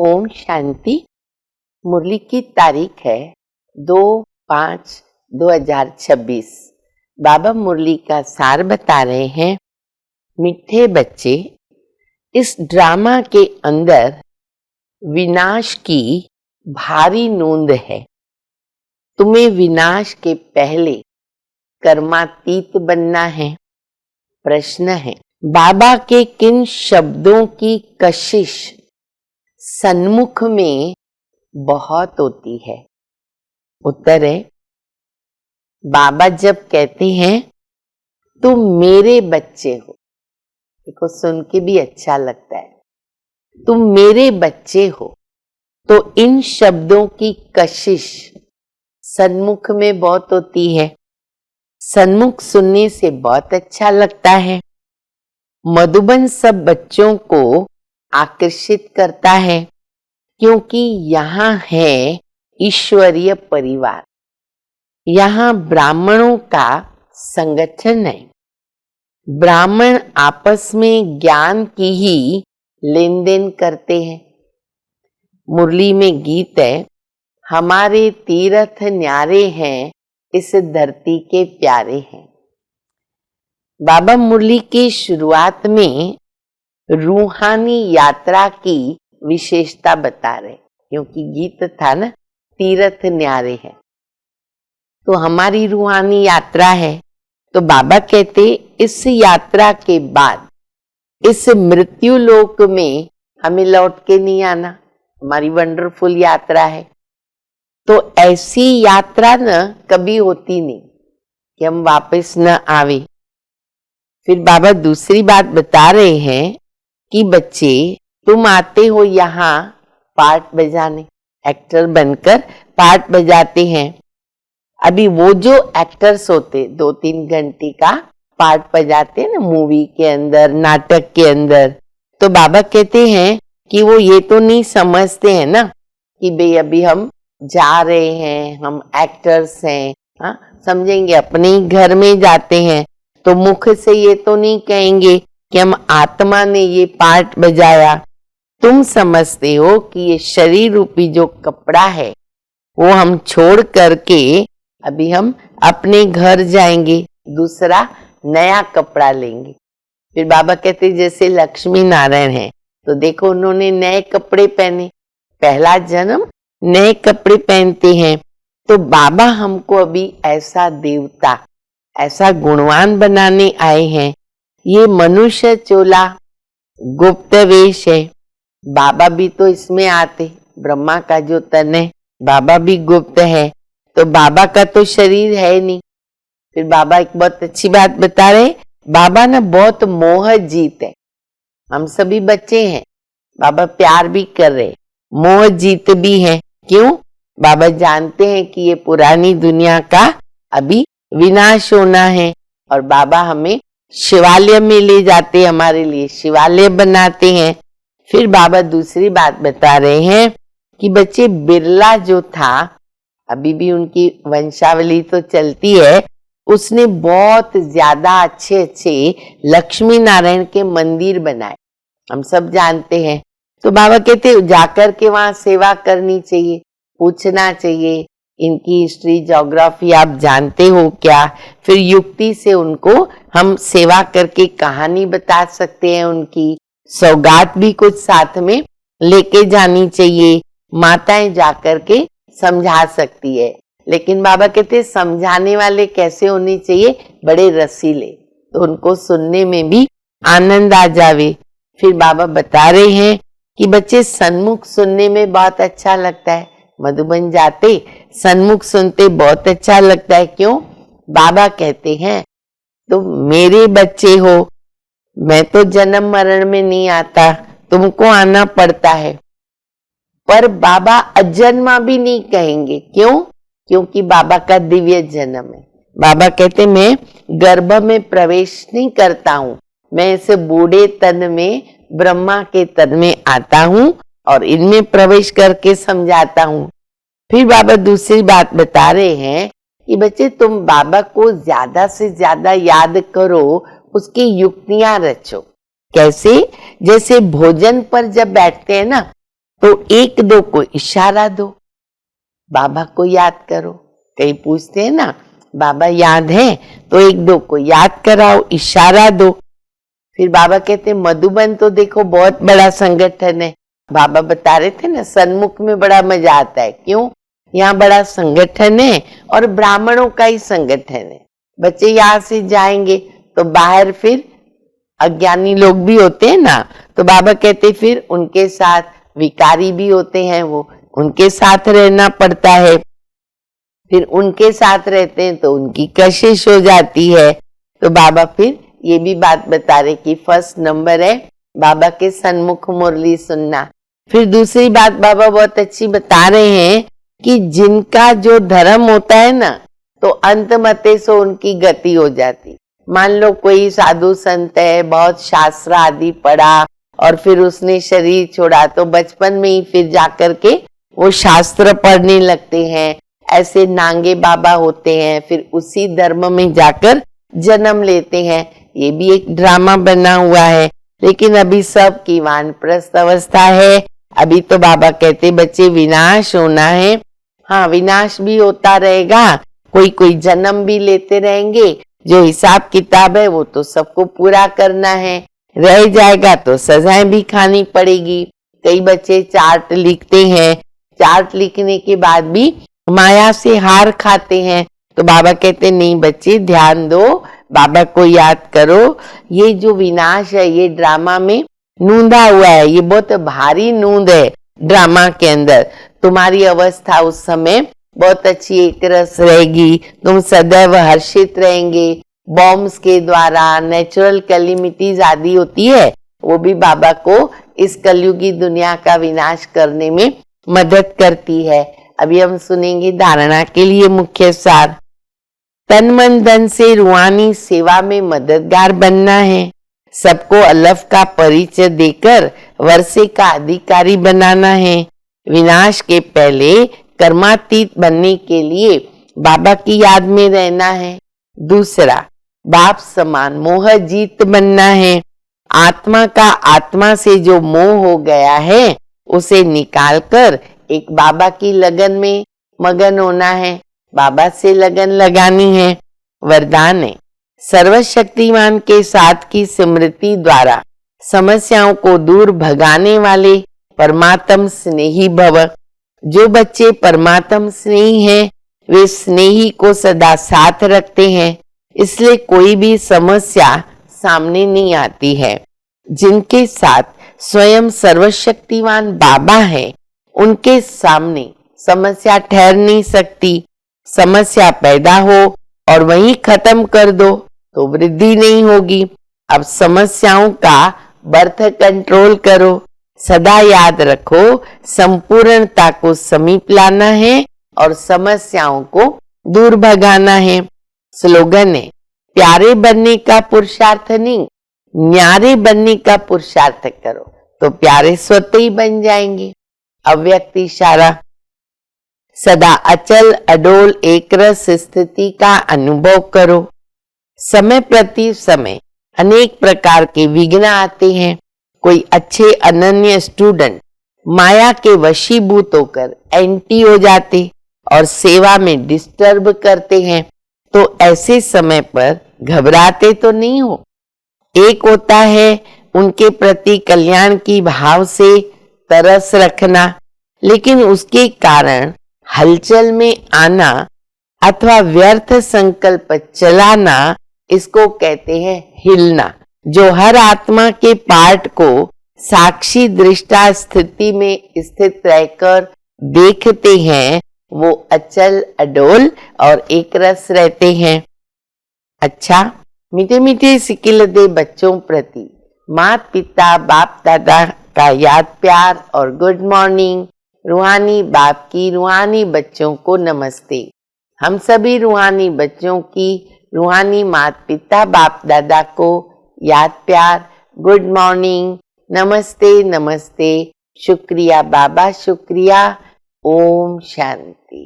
ओम शांति। मुरली की तारीख है 2/5/2026। बाबा मुरली का सार बता रहे हैं। मीठे बच्चे, इस ड्रामा के अंदर विनाश की भारी नोंद है। तुम्हें विनाश के पहले कर्मातीत बनना है। प्रश्न है, बाबा के किन शब्दों की कशिश सन्मुख में बहुत होती है? उत्तर है, बाबा जब कहते हैं तुम मेरे बच्चे हो, देखो सुन के भी अच्छा लगता है, तुम मेरे बच्चे हो, तो इन शब्दों की कशिश सन्मुख में बहुत होती है। सन्मुख सुनने से बहुत अच्छा लगता है। मधुबन सब बच्चों को आकर्षित करता है, क्योंकि यहाँ है ईश्वरीय परिवार, यहाँ ब्राह्मणों का संगठन है। ब्राह्मण आपस में ज्ञान की ही लेन देन करते हैं। मुरली में गीत है, हमारे तीर्थ न्यारे हैं, इस धरती के प्यारे हैं। बाबा मुरली की शुरुआत में रूहानी यात्रा की विशेषता बता रहे, क्योंकि गीत था ना, तीर्थ न्यारे हैं, तो हमारी रूहानी यात्रा है। तो बाबा कहते इस यात्रा के बाद इस मृत्यु लोक में हमें लौट के नहीं आना, हमारी वंडरफुल यात्रा है। तो ऐसी यात्रा न कभी होती नहीं कि हम वापस न आवे। फिर बाबा दूसरी बात बता रहे हैं कि बच्चे, तुम आते हो यहाँ पार्ट बजाने, एक्टर बनकर पार्ट बजाते हैं। अभी वो जो एक्टर्स होते 2-3 घंटे का पार्ट बजाते हैं ना मूवी के अंदर, नाटक के अंदर, तो बाबा कहते हैं कि वो ये तो नहीं समझते हैं ना कि भाई अभी हम जा रहे हैं, हम एक्टर्स हैं। हाँ, समझेंगे अपने ही घर में जाते हैं तो मुख से ये तो नहीं कहेंगे कि हम आत्मा ने ये पार्ट बजाया। तुम समझते हो कि ये शरीर रूपी जो कपड़ा है वो हम छोड़ करके अभी हम अपने घर जाएंगे, दूसरा नया कपड़ा लेंगे। फिर बाबा कहते जैसे लक्ष्मी नारायण है, तो देखो उन्होंने नए कपड़े पहने, पहला जन्म नए कपड़े पहनते हैं। तो बाबा हमको अभी ऐसा देवता, ऐसा गुणवान बनाने आए हैं। ये मनुष्य चोला गुप्त वेश है। बाबा भी तो इसमें आते, ब्रह्मा का जो तन है बाबा भी गुप्त है, तो बाबा का तो शरीर है नहीं। फिर बाबा एक बहुत अच्छी बात बता रहे, बाबा ना बहुत मोह जीत है। हम सभी बच्चे हैं, बाबा प्यार भी कर रहे, मोह जीत भी है। क्यों? बाबा जानते हैं कि ये पुरानी दुनिया का अभी विनाश होना है, और बाबा हमें शिवालय में ले जाते, हमारे लिए शिवालय बनाते हैं। फिर बाबा दूसरी बात बता रहे हैं कि बच्चे, बिरला जो था, अभी भी उनकी वंशावली तो चलती है, उसने बहुत ज्यादा अच्छे अच्छे लक्ष्मी नारायण के मंदिर बनाए, हम सब जानते हैं। तो बाबा कहते जाकर के वहां सेवा करनी चाहिए, पूछना चाहिए इनकी हिस्ट्री ज्योग्राफी आप जानते हो क्या। फिर युक्ति से उनको हम सेवा करके कहानी बता सकते हैं, उनकी सौगात भी कुछ साथ में लेके जानी चाहिए। माताएं जाकर के समझा सकती है, लेकिन बाबा कहते समझाने वाले कैसे होने चाहिए? बड़े रसीले, तो उनको सुनने में भी आनंद आ जावे। फिर बाबा बता रहे हैं कि बच्चे, सन्मुख सुनने में बहुत अच्छा लगता है। मधुबन जाते सन्मुख सुनते बहुत अच्छा लगता है। क्यों? बाबा कहते हैं तुम मेरे बच्चे हो, मैं तो जन्म मरण में नहीं आता, तुमको आना पड़ता है। पर बाबा अजन्मा भी नहीं कहेंगे। क्यों? क्योंकि बाबा का दिव्य जन्म है। बाबा कहते मैं गर्भ में प्रवेश नहीं करता हूँ, मैं इस बूढ़े तन में, ब्रह्मा के तन में आता हूँ और इनमें प्रवेश करके समझाता हूँ। फिर बाबा दूसरी बात बता रहे हैं कि बच्चे, तुम बाबा को ज्यादा से ज्यादा याद करो, उसकी युक्तियां रचो। कैसे? जैसे भोजन पर जब बैठते हैं ना, तो एक दो को इशारा दो, बाबा को याद करो। कई पूछते हैं ना, बाबा याद है? तो एक दो को याद कराओ, इशारा दो। फिर बाबा कहते मधुबन तो देखो बहुत बड़ा संगठन है। बाबा बता रहे थे ना, सन्मुख में बड़ा मजा आता है। क्यों? यहाँ बड़ा संगठन है और ब्राह्मणों का ही संगठन है। बच्चे यहाँ से जाएंगे तो बाहर फिर अज्ञानी लोग भी होते हैं ना, तो बाबा कहते फिर उनके साथ विकारी भी होते हैं, वो उनके साथ रहना पड़ता है। फिर उनके साथ रहते हैं तो उनकी कशिश हो जाती है। तो बाबा फिर ये भी बात बता रहे कि फर्स्ट नंबर है बाबा के सन्मुख मुरली सुनना। फिर दूसरी बात बाबा बहुत अच्छी बता रहे हैं कि जिनका जो धर्म होता है ना, तो अंत मते सो उनकी गति हो जाती। मान लो कोई साधु संत है, बहुत शास्त्र आदि पढ़ा और फिर उसने शरीर छोड़ा, तो बचपन में ही फिर जाकर के वो शास्त्र पढ़ने लगते हैं। ऐसे नांगे बाबा होते हैं, फिर उसी धर्म में जाकर जन्म लेते हैं। ये भी एक ड्रामा बना हुआ है। लेकिन अभी सब की वानप्रस्थ अवस्था है। अभी तो बाबा कहते बच्चे विनाश होना है। हाँ, विनाश भी होता रहेगा, कोई कोई जन्म भी लेते रहेंगे। जो हिसाब किताब है वो तो सबको पूरा करना है, रह जाएगा तो सजाएं भी खानी पड़ेगी। कई बच्चे चार्ट लिखते हैं, चार्ट लिखने के बाद भी माया से हार खाते हैं। तो बाबा कहते नहीं बच्चे, ध्यान दो, बाबा को याद करो। ये जो विनाश है ये ड्रामा में नूंदा हुआ है, ये बहुत भारी नूंद है ड्रामा के अंदर। तुम्हारी अवस्था उस समय बहुत अच्छी एक रस रहेगी, तुम सदैव हर्षित रहेंगे। बॉम्ब्स के द्वारा नेचुरल कैलिमिटीज आदि होती है, वो भी बाबा को इस कलयुगी दुनिया का विनाश करने में मदद करती है। अभी हम सुनेंगे धारणा के लिए मुख्य सार। तन मन धन से रूहानी सेवा में मददगार बनना है। सबको अल्लाह का परिचय देकर वर्षे का अधिकारी बनाना है। विनाश के पहले कर्मातीत बनने के लिए बाबा की याद में रहना है। दूसरा, बाप समान मोह जीत बनना है। आत्मा का आत्मा से जो मोह हो गया है उसे निकालकर एक बाबा की लगन में मगन होना है, बाबा से लगन लगानी है। वरदान है, सर्वशक्तिमान के साथ की स्मृति द्वारा समस्याओं को दूर भगाने वाले परमात्म स्नेही भव। जो बच्चे परमात्म स्नेही हैं, वे स्नेही को सदा साथ रखते हैं, इसलिए कोई भी समस्या सामने नहीं आती है। जिनके साथ स्वयं सर्वशक्तिमान बाबा है, उनके सामने समस्या ठहर नहीं सकती। समस्या पैदा हो और वहीं खत्म कर दो तो वृद्धि नहीं होगी। अब समस्याओं का बर्थ कंट्रोल करो। सदा याद रखो, संपूर्णता को समीप लाना है और समस्याओं को दूर भगाना है। स्लोगन है, प्यारे बनने का पुरुषार्थ नहीं, न्यारे बनने का पुरुषार्थ करो तो प्यारे स्वतः ही बन जाएंगे। अव्यक्त इशारा। सदा अचल अडोल एकरस स्थिति का अनुभव करो। समय प्रति समय अनेक प्रकार के विघ्न आते हैं। कोई अच्छे अनन्य स्टूडेंट माया के वशीभूत होकर एंटी हो जाते और सेवा में डिस्टर्ब करते हैं। तो ऐसे समय पर घबराते तो नहीं हो। एक होता है उनके प्रति कल्याण की भाव से तरस रखना, लेकिन उसके कारण हलचल में आना अथवा व्यर्थ संकल्प चलाना, इसको कहते हैं हिलना। जो हर आत्मा के पार्ट को साक्षी दृष्टा स्थिति में स्थित रहकर देखते हैं, वो अचल अडोल और एक रस रहते हैं। अच्छा, मीठे मीठे सिकिलदे बच्चों प्रति माता पिता बाप दादा का याद प्यार और गुड मॉर्निंग। रूहानी बाप की रूहानी बच्चों को नमस्ते। हम सभी रूहानी बच्चों की रूहानी माता पिता बाप दादा को याद प्यार, गुड मॉर्निंग, नमस्ते नमस्ते, शुक्रिया बाबा शुक्रिया। ओम शांति।